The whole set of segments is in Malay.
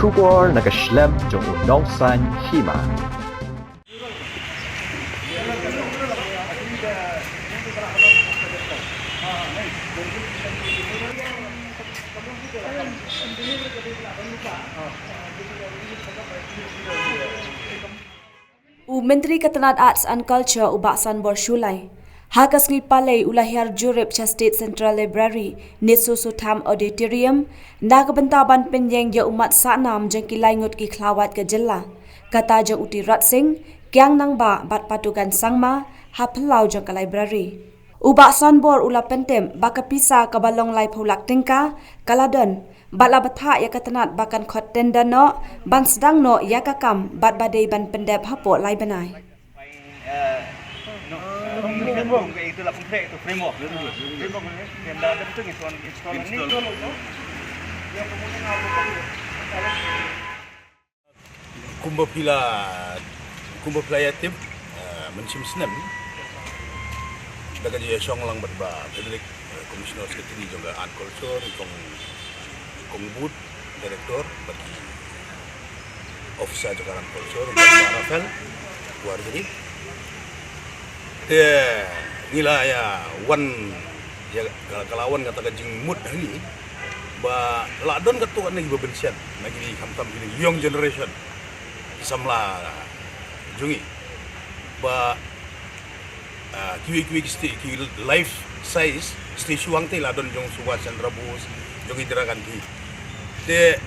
Shubor nagaslem jong unongsan hima. Menteri Ketenat Arts and Culture Ubaksan Borshulai. Hakas ngipalay ulahir jurip cha State Central Library Nisu Sutham Auditorium nagabentaban penyeng ya umat saknam jeng kilai ngut ki klawat ke jela. Kata jeng uti rat sing kyang nang ba bat patukan sangma hapelau jeng ke library. Ubaksan bor ula pentem baka pisa kabalong lai pulak tingka kaladon batla batha ya ketenat bakan khot tenda no ban sedang no ya kakam bat badai ban pendep hapo lai benai. Itulah framework. Framework ini tenda dan itu installer ini. Yang kemudian Kumbh Yatim mencim senam daga dia song lang berba Frederick Commissioner Secretary juga Art Culture kong boot director bagi officer juga Art Culture bagi Rafael luar jadi ngila ya wan ya kalawan kata gajing mood hari ba ladon ketuan lagi bebensian lagi di kamtam ini young generation samla jungi ba kiwi life size statue ang tila don jong Subhash Chandra Bose jong Indira Gandhi te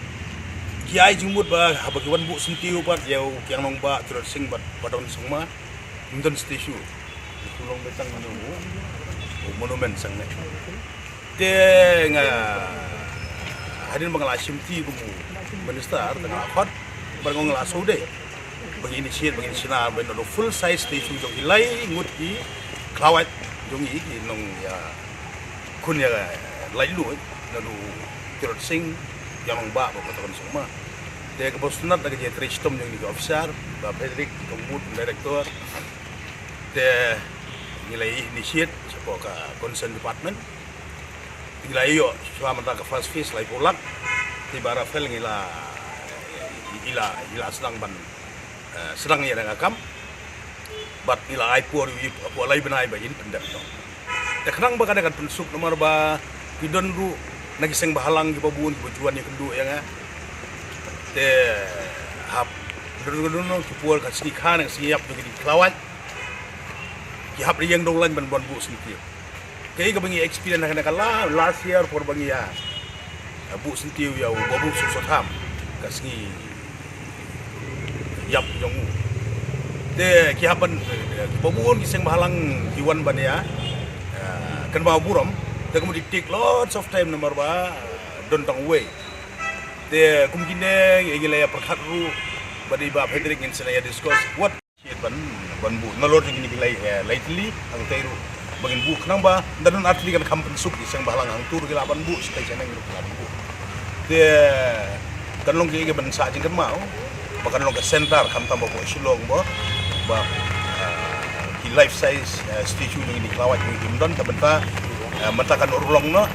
kiai jumut ba habagiwan bu sentiu pat yau kyang nong ba terus sing bat padon sungma mundon statue tulong betang monumen sang ne te nga hadin bangala simti kumu minister tengah apat barngong la saude bagi inisiatif ben full size statue jong ilai ngut ki klawat jong i nong ya kun ya lai lu lalu terus sing yang ba patron semua de ke bosnat lagi je tristom jong di officer ba Frederick kembut director de nilai inisiatif sepo ka concern department nilai yo selama ta ka fast face lai polak tiba Rafael ila sedang ban sedang ya dengan kam bat ila ai por lai benai ba in pendek to te kenang ba kadang pensuk nomor ba pidon ru nagiseng bahalang di pabun tujuan yang kedua ya nga te hap dulu kipur ka sikan yang siap jadi kelawat ki hap yang dong lan ban bu sentir kay ka bangi experience na kala last year for bangi ya bu sentir ya babu susotham kasngi yap jong te kihapan babun kiseng bahalang kiwan bania kan ba buram te kemudian take lots of time nomor ba don tong way te kumkine igila ya perkhat ru badi ba Frederick in senaya discuss what shit ban bu nolor ngini gilai lately ang tairu bagin bu kenang ba dan atli kan kampen suk kiseng bahalang ang tur gila ban bu stay senang ru bu te kan long gi ban sa jing kan mau bahkan long ke center kamtam ba ko silong ba ki life size statue ni kelawat ni himdon tabenta matakan urlong no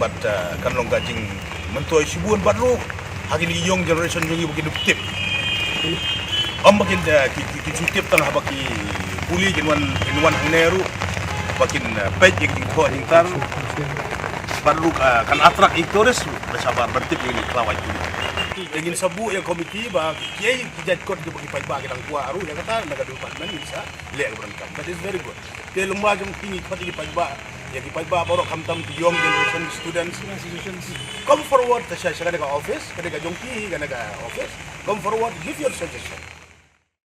but kan long gajing mentoi sibuan badlu hagin young generation jungi bagi tip bakin ki tip tang habaki puli kinwan neru bakin page yang ko tar badlu kan atrak iktoris sabar bertip ni kelawat ni ingin sabu yang komiti ba kiai kijat kod di bagi pajba kita kuah aru yang kata naga department bisa lek berangkam that is very good ke lembaga jong tinggi pati di pajba ya di pajba borok hamtam to young generation students institutions come forward ta sya kada ka office kada ka jongki kada ka office come forward give your suggestion